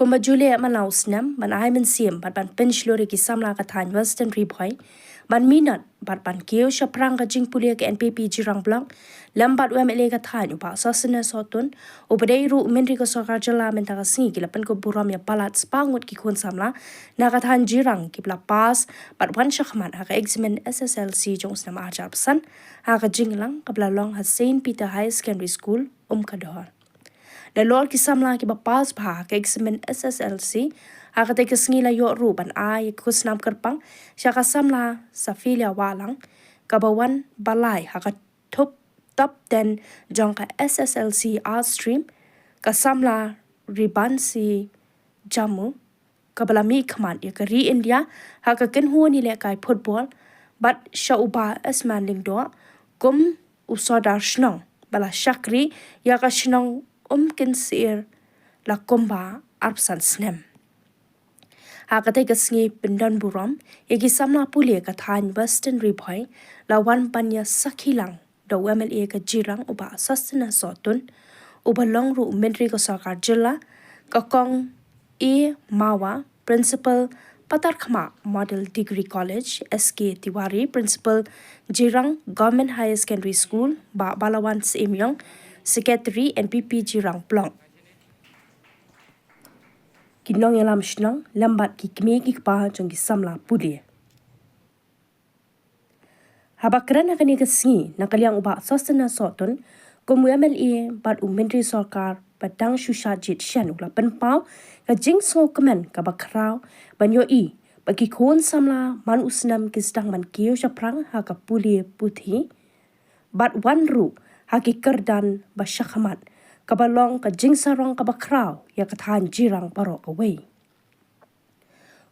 Kuma Julia Manausnam, man Iman Sim, but ban Pinchlori Samla Katan, Western Repoint, ban Minot, but ban Kio Shapranga Jingpulia NPP Jirang Block, Lambat Wemele Katan, Upa Sosina Sotun, Ubadeiru Mendrigo Sokarjala Mentagasi, Gilapan ko Buram ya Palat Spangut Kikun Samla, Nakatan Jirang, Kipla Pass, but one Shahman, Haka Examen SSLC Jones Nam Ajar San, Haka Jinglang, Kablalong has St. Peter High Secondary School, Kador. The Lord Kisamla ki bapas pa ka examen SSLC haka te kesngila yo ruban ay kusnam kerpang siya kasamla sa filia walang kabawan balay haka top 10 jong ka SSLC art stream kasamla riban si jamu kabalami kaman ya ka ri India haka kenhuan nila kay football but siya uba asman lingdo kum usodar shnong bala shakri ya ka shnong kinsir la komba arpsan snem. Hakate kasngi pindan buram, yagi samla pulia kathan Western Repoint, la wan panya sakilang, da WMLA ka jirang uba sastina sotun, uba longru menteri ko sarkar jilla, kakong Mawa, Principal Patarkhama Model Degree College, SK Tiwari, Principal Jirang Government Higher Secondary School, Balawan Simyong, Secretary NPP Jirang Plong. Kinong yalam shnang lambat ki kmi ki kpa jong ki samla pulia. Habakran nakani kasngi nakaliang uba sosana sotun komu MLA bat menteri sarkar padang shushajit shan ula penpau ka jing so kemen ka bakrau banyo bagi kon samla man usnam ki sedang man kiyo syaprang ha ka pulia puthi bat wan ru haki kerdan basyakhamat kabalong ka jingsarong kabakraw ya kathan jirang barok away.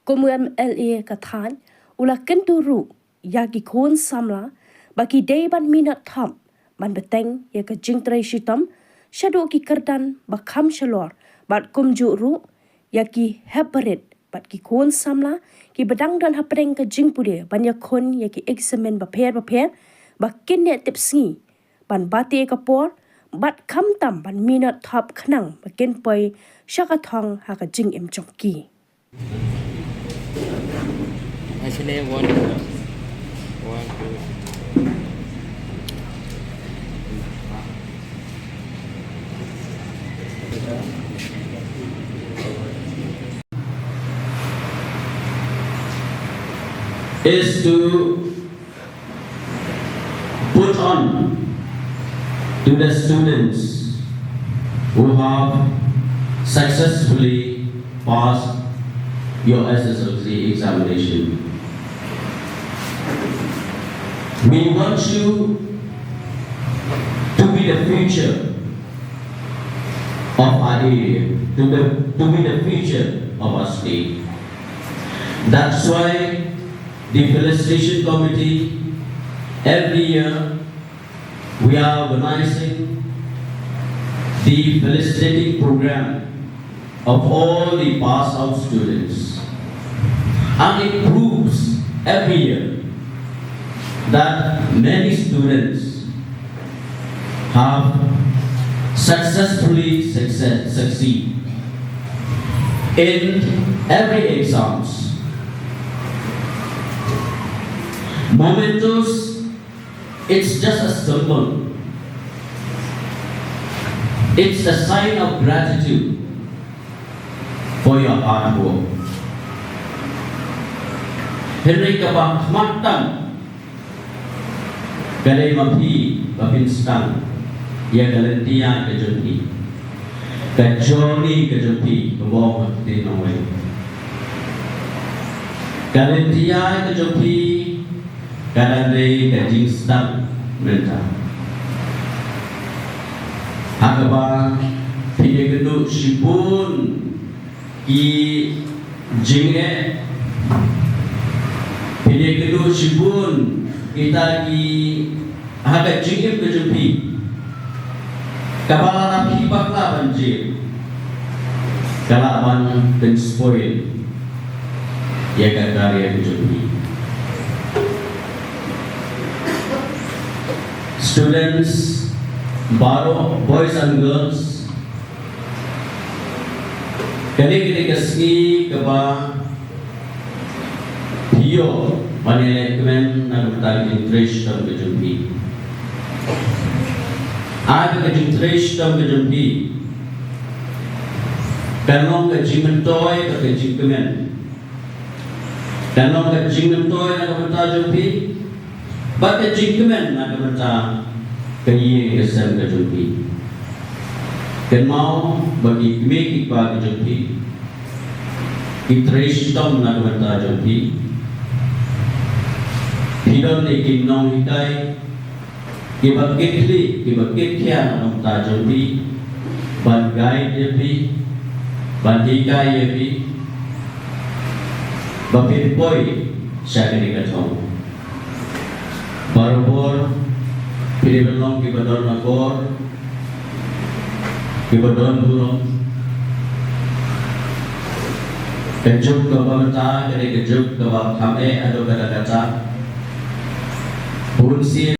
Komu MLA kathan ula kenturu ya ki kon samla baki dayban minat tham man beteng ya ka jingtray shitam shado ki kerdan bakham shalor bat kumju ru ya ki heparit bat ki kon samla ki bedang dan hapreng ka jingpude banya kon ya ki examen baper bakin ne tipsngi ban bati kapor bat kham tam ban minat thap khnang bakin poi shaka thong ha ka jing em chokki actually one is to put on to the students who have successfully passed your SSLC examination. We want you to be the future of our area, to be the future of our state. That's why the felicitation committee every year we are organizing the felicitating program of all the pass out students, and it proves every year that many students have successfully succeed in every exams. Mementos, it's just a symbol. It's a sign of gratitude for your hard work. Henry kabang matang galay mapi bapinstan ya galantian kejumpi kajoni kejumpi kebawah tinawai galantian kejumpi galandai kejingstan mereka hakaba pide gendu sipun ki jinge pide gendu sipun kita ki haga jinge kejumpi kapala rapi bakla banjir kalaban dan spoil ya karya kejumpi. Students, boys and girls, Kali kita kasih kepada Hio Manelemen nak bertanya interest dalam kejumpi. Ada interest dalam kejumpi. Kanong kejimentoy kejimkemen. Kanong kejimentoy nak bertanya jumpi. Bak kejimkemen nak bertanya kaya kesem kejumpi. Dan mau bagi kami kita kejumpi. Interest dalam nak bertanya jumpi. Hidon ikin nong hikai. Kibat kitli, kibat kitkian nong ta jumpi. Ban gai jumpi. Bantikai jumpi. Bapin poi syakini katong. Barobor pilih belong kibadon nakor. Kibadon burong. Kejuk ke bawah dari kejuk ke bawah kame atau kata-kata. Bunsi